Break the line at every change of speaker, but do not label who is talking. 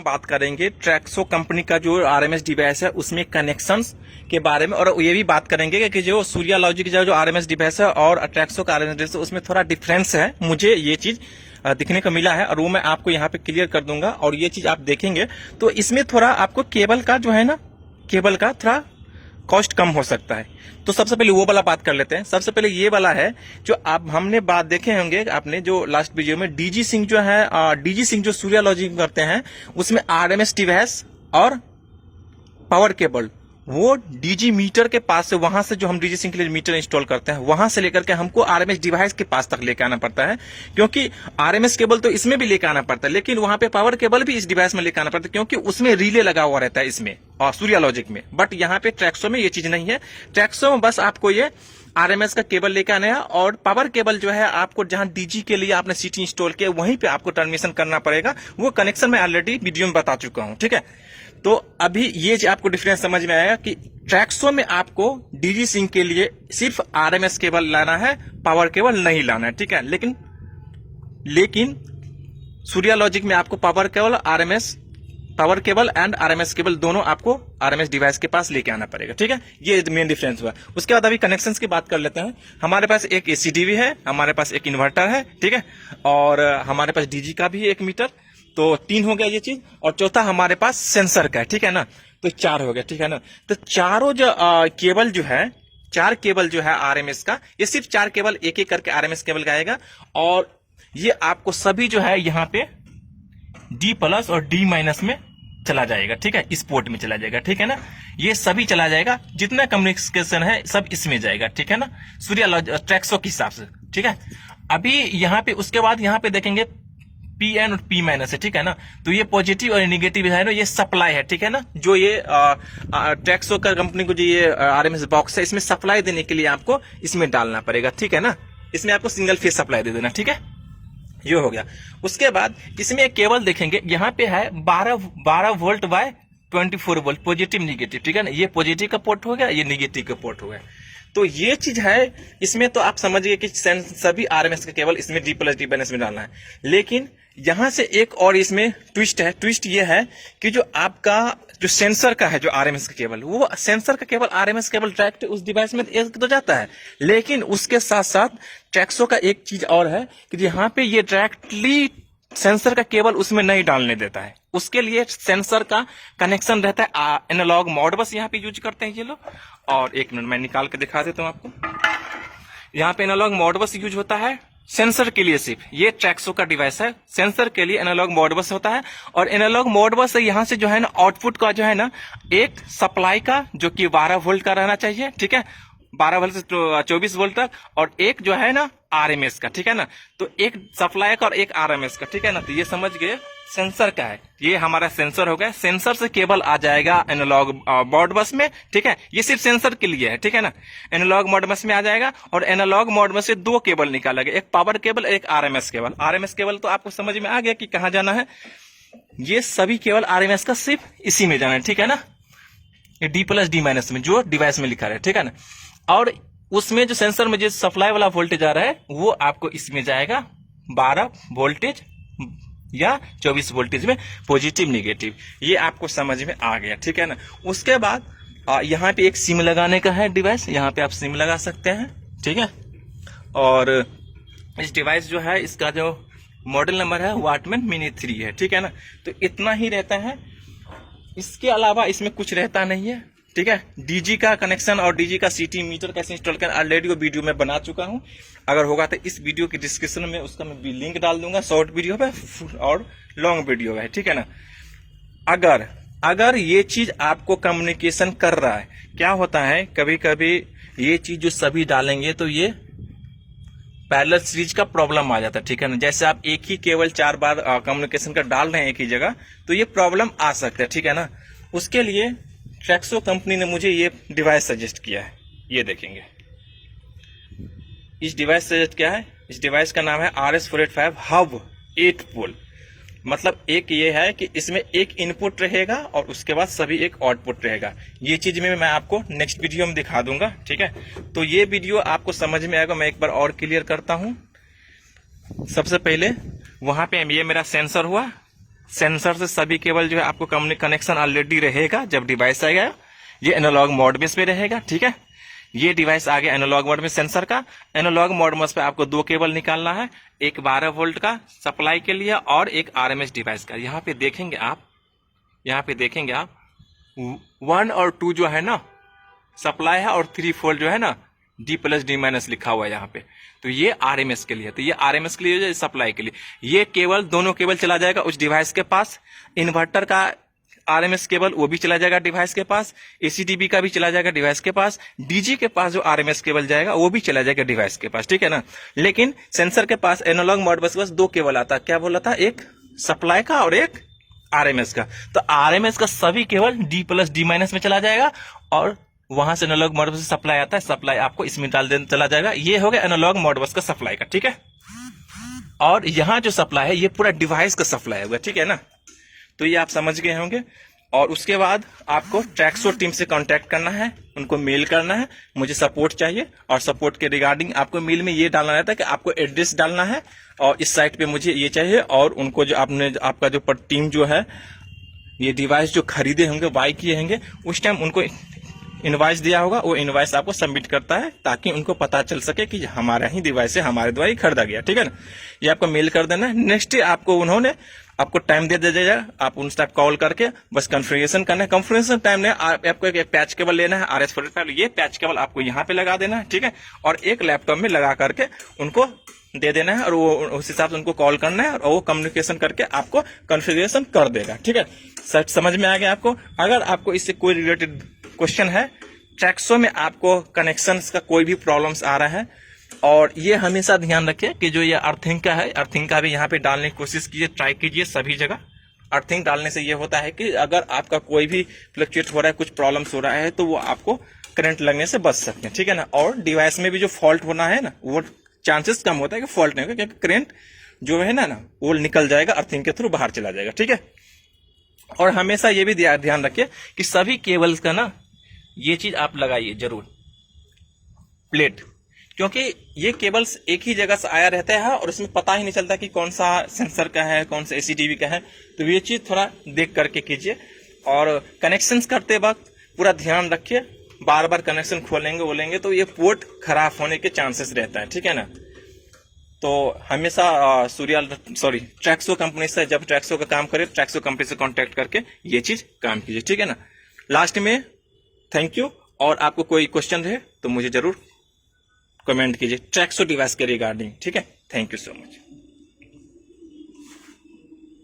बात करेंगे ट्रैक्सो कंपनी का जो आरएमएस डिवाइस है उसमें कनेक्शंस के बारे में, और ये भी बात करेंगे कि जो सूर्या लॉजिक जो आरएमएस डिवाइस है और ट्रैक्सो का आरएमएस डिवाइस है उसमें थोड़ा डिफरेंस है। मुझे ये चीज दिखने को मिला है और वो मैं आपको यहाँ पे क्लियर कर दूंगा, और ये चीज आप देखेंगे तो इसमें थोड़ा आपको केबल का जो है ना, केबल का थोड़ा कॉस्ट कम हो सकता है। तो सबसे पहले वो वाला बात कर लेते हैं। सबसे पहले ये वाला है जो आप हमने बात देखे होंगे आपने जो लास्ट वीडियो में डीजी सिंह जो है, डीजी सिंह जो सूर्या लॉजिक करते हैं उसमें आरएमएस डिवाइस और पावर केबल वो डीजी मीटर के पास से, वहां से जो हम डीजी सिंह के लिए मीटर इंस्टॉल करते हैं वहां से लेकर के हमको आरएमएस डिवाइस के पास तक लेके आना पड़ता है, क्योंकि आरएमएस केबल तो इसमें भी लेके आना पड़ता है लेकिन वहां पे पावर केबल भी इस डिवाइस में लेके आना पड़ता है, क्योंकि उसमें रिले लगा हुआ रहता है इसमें और सूर्या लॉजिक में। बट यहाँ पे ट्रैक्सो में ये चीज नहीं है। ट्रैक्सो में बस आपको ये आरएमएस का केबल लेके आना है और पावर केबल जो है आपको जहां डीजी के लिए आपने सीटी इंस्टॉल किया वहीं पे आपको टर्मिनेशन करना पड़ेगा। वो कनेक्शन मैं ऑलरेडी वीडियो में बता चुका हूं, ठीक है। तो अभी ये आपको डिफरेंस समझ में आएगा कि ट्रैक्सो में आपको डीजी सिंह के लिए सिर्फ आरएमएस केबल लाना है, पावर केबल नहीं लाना है, ठीक है। लेकिन सूर्या लॉजिक में आपको power cable and RMS cable दोनों आपको आरएमएस डिवाइस के पास लेके आना पड़ेगा, ठीक है। ये मेन डिफरेंस हुआ। उसके बाद अभी कनेक्शंस की बात कर लेते हैं। हमारे पास एक एसीडीवी है, हमारे पास एक इन्वर्टर है, ठीक है, और हमारे पास डीजी का भी एक मीटर, तो 3 हो गया ये चीज, और चौथा हमारे पास सेंसर का है, ठीक है ना, तो 4 हो गया, ठीक है ना। तो चारों जो केबल जो है, 4 केबल जो है आरएमएस का, ये सिर्फ 4 केबल एक एक करके आरएमएस केबल का आएगा, और ये आपको सभी जो है यहाँ पे D+ और D- में चला जाएगा, ठीक है, इस पोर्ट में चला जाएगा, ठीक है ना। ये सभी चला जाएगा, जितना कम्युनिकेशन है सब इसमें जाएगा, ठीक है ना, सूर्या ट्रैक्सो के हिसाब से, ठीक है। अभी यहाँ पे उसके बाद यहाँ पे देखेंगे Pn और P- है, ठीक है ना। तो ये पॉजिटिव और निगेटिव है ना, ये सप्लाई है, ठीक है ना। जो ये ट्रैक्सो का कंपनी को जो ये आरएमएस बॉक्स है इसमें सप्लाई देने के लिए आपको इसमें डालना पड़ेगा, ठीक है ना। इसमें आपको सिंगल फेज सप्लाई दे देना, ठीक है। ये हो गया। उसके बाद इसमें एक केबल देखेंगे, यहाँ पे है 12 volt by 24 volt, positive negative, ठीक है ना। ये पॉजिटिव का पोर्ट हो गया, ये निगेटिव का पोर्ट हो गया। तो ये चीज है इसमें, तो आप समझिए कि सभी आरएमएस का केबल इसमें D+D- में डालना है। लेकिन यहां से एक और इसमें ट्विस्ट है। ट्विस्ट ये है कि जो आपका जो सेंसर का है जो आरएमएस का केबल, वो सेंसर का केबल आरएमएस केबल डायरेक्ट उस डिवाइस में तो जाता है, लेकिन उसके साथ साथ ट्रैक्सो का एक चीज और है कि यहाँ पे ये डायरेक्टली सेंसर का केबल उसमें नहीं डालने देता है। उसके लिए सेंसर का कनेक्शन रहता है एनालॉग मॉडबस यहाँ पे यूज करते हैं ये लोग। और एक मिनट मैं निकाल के दिखा देता हूँ आपको। यहाँ पे एनालॉग मॉडबस यूज होता है सेंसर के लिए, सिर्फ ये ट्रैक्सो का डिवाइस है, सेंसर के लिए एनालॉग मॉडबस होता है। और एनालॉग मॉडबस से यहाँ से जो है ना आउटपुट का जो है ना, एक सप्लाई का जो कि 12 वोल्ट का रहना चाहिए, ठीक है, 12 वोल्ट से 24 वोल्ट तक, और एक जो है ना आरएमएस का, ठीक है ना। तो एक सप्लाई का और एक आरएमएस का, ठीक है ना। तो ये समझ गए सेंसर का है, ये हमारा सेंसर हो गया। सेंसर से केबल आ जाएगा एनालॉग मॉडबस में, ठीक है। ये सिर्फ सेंसर के लिए है, ठीक है ना। एनालॉग मॉडबस में आ जाएगा और एनालॉग मॉडबस से 2 केबल निकालेगा, एक पावर केबल एक आरएमएस केबल। आरएमएस केबल तो आपको समझ में आ गया कि कहाँ जाना है। ये सभी केबल आरएमएस का सिर्फ इसी में जाना है, ठीक है ना, ये D+D- में जो डिवाइस में लिखा है, ठीक है ना। और उसमें जो सेंसर में जो सप्लाई वाला वोल्टेज आ रहा है वो आपको इसमें जाएगा 12 वोल्टेज या 24 वोल्टेज में, पॉजिटिव निगेटिव। ये आपको समझ में आ गया, ठीक है ना। उसके बाद यहाँ पे एक सिम लगाने का है डिवाइस, यहाँ पे आप सिम लगा सकते हैं, ठीक है। और इस डिवाइस जो है इसका जो मॉडल नंबर है वाटमैन मिनी 3 है, ठीक है ना। तो इतना ही रहता है, इसके अलावा इसमें कुछ रहता नहीं है, ठीक है। डीजी का कनेक्शन और डीजी का सीटी मीटर कैसे इंस्टॉल करना ऑलरेडी वो वीडियो में बना चुका हूं। अगर होगा तो इस वीडियो की डिस्क्रिप्शन में उसका मैं लिंक डाल दूंगा, शॉर्ट वीडियो पे और लॉन्ग वीडियो है, ठीक है ना। अगर ये चीज आपको कम्युनिकेशन कर रहा है, क्या होता है कभी कभी ये चीज जो सभी डालेंगे तो ये पैरेलल सीरीज का प्रॉब्लम आ जाता है, ठीक है ना। जैसे आप एक ही केवल 4 बार कम्युनिकेशन का डाल रहे हैं एक ही जगह, तो ये प्रॉब्लम आ सकता है, ठीक है ना। उसके लिए ट्रैक्सो कंपनी ने मुझे ये डिवाइस सजेस्ट किया है, ये देखेंगे। इस डिवाइस सजेस्ट किया है, इस डिवाइस का नाम है RS485 हब 8 पोल। मतलब एक ये है कि इसमें एक इनपुट रहेगा और उसके बाद सभी एक आउटपुट रहेगा। ये चीज में मैं आपको नेक्स्ट वीडियो में दिखा दूंगा, ठीक है। तो ये वीडियो आपको समझ में आएगा। मैं एक बार और क्लियर करता हूं। सबसे पहले वहां पे ये मेरा सेंसर हुआ, सेंसर से सभी केबल जो है आपको कनेक्शन ऑलरेडी रहेगा जब डिवाइस आएगा। ये एनालॉग मोड में पे रहेगा, ठीक है। ये डिवाइस आ गया एनालॉग मोड में सेंसर का। एनालॉग मोड में पे आपको 2 केबल निकालना है, एक 12 वोल्ट का सप्लाई के लिए और एक आरएमएस डिवाइस का। यहाँ पे देखेंगे आप 1 और 2 जो है ना सप्लाई है, और 3 4 जो है ना D+D- लिखा हुआ है यहाँ पे। तो ये आरएमएस के लिए, तो ये आरएमएस के लिए, सप्लाई के लिए। ये केबल, दोनों केबल चला जाएगा उस डिवाइस के पास। इन्वर्टर का आरएमएस केबल वो भी चला जाएगा डिवाइस के पास। एसीडीबी का भी चला जाएगा डिवाइस के पास। डीजी के पास जो आरएमएस केबल जाएगा वो भी चला जाएगा डिवाइस के पास, ठीक है ना। लेकिन सेंसर के पास एनालॉग मॉडबस बस 2 केबल आता है। क्या बोला था, एक सप्लाई का और एक आरएमएस का। तो आरएमएस का सभी केबल D+D- में चला जाएगा, और वहां से एनालॉग मॉडबस से सप्लाई आता है, सप्लाई आपको इसमें डाल देना चला जाएगा। ये हो गया एनालॉग मॉडबस का सप्लाई का, ठीक है। और यहाँ जो सप्लाई है ये पूरा डिवाइस का सप्लाई होगा, ठीक है ना। तो ये आप समझ गए होंगे। और उसके बाद आपको ट्रैक्सो टीम से कांटेक्ट करना है, उनको मेल करना है, मुझे सपोर्ट चाहिए। और सपोर्ट के रिगार्डिंग आपको मेल में ये डालना रहता है कि आपको एड्रेस डालना है और इस साइट पे मुझे ये चाहिए। और उनको जो आपका जो टीम जो है ये डिवाइस जो खरीदे होंगे, बाय किए होंगे, उस टाइम उनको इनवाइस दिया होगा, वो इनवाइस आपको सबमिट करता है ताकि उनको पता चल सके कि हमारा ही डिवाइस है, हमारे द्वारा ही खरीदा गया, ठीक है ना। ये आपको मेल कर देना है। नेक्स्ट आपको उन्होंने आपको टाइम दे दीजिएगा, आप उनसे आप कॉल करके बस कॉन्फ़िगरेशन करना है। कॉन्फ़िगरेशन टाइम में आपको एक पैच केबल लेना है RS-45। ये पैच केबल आपको यहाँ पे लगा देना है, ठीक है। और एक लैपटॉप में लगा करके उनको दे देना है, और वो उस हिसाब से उनको कॉल करना है, और वो कम्युनिकेशन करके आपको कॉन्फ़िगरेशन कर देगा, ठीक है। सच समझ में आ गया आपको। अगर आपको इससे कोई रिलेटेड क्वेश्चन है, ट्रैक्सो में आपको कनेक्शंस का कोई भी प्रॉब्लम्स आ रहा है, और ये हमेशा ध्यान रखिए कि जो ये अर्थिंग का है, अर्थिंग का भी यहाँ पे डालने की कोशिश कीजिए, ट्राई कीजिए सभी जगह। अर्थिंग डालने से ये होता है कि अगर आपका कोई भी फ्लक्चुएट हो रहा है, कुछ प्रॉब्लम्स हो रहा है, तो वो आपको करंट लगने से बच सकते हैं, ठीक है ना। और डिवाइस में भी जो फॉल्ट होना है ना, वो चांसेस कम होता है कि फॉल्ट नहीं होगा, क्योंकि करंट जो है ना वो निकल जाएगा, अर्थिंग के थ्रू बाहर चला जाएगा, ठीक है। और हमेशा ये भी ध्यान रखिए कि सभी केबल्स का ना ये चीज आप लगाइए जरूर, प्लेट, क्योंकि ये केबल्स एक ही जगह से आया रहता है और इसमें पता ही नहीं चलता कि कौन सा सेंसर का है, कौन सा एसीडीवी का है। तो ये चीज थोड़ा देख करके कीजिए। और कनेक्शंस करते वक्त पूरा ध्यान रखिए, बार बार कनेक्शन खोलेंगे तो ये पोर्ट खराब होने के चांसेस रहता है, ठीक है ना। तो हमेशा ट्रैक्सो कंपनी से, जब ट्रैक्सो का काम करे, ट्रैक्सो कंपनी से कांटेक्ट करके ये चीज काम कीजिए, ठीक है ना। लास्ट में थैंक यू। और आपको कोई क्वेश्चन रहे तो मुझे जरूर कमेंट कीजिए ट्रैक्सो डिवाइस के रिगार्डिंग, ठीक है। Thank you so much.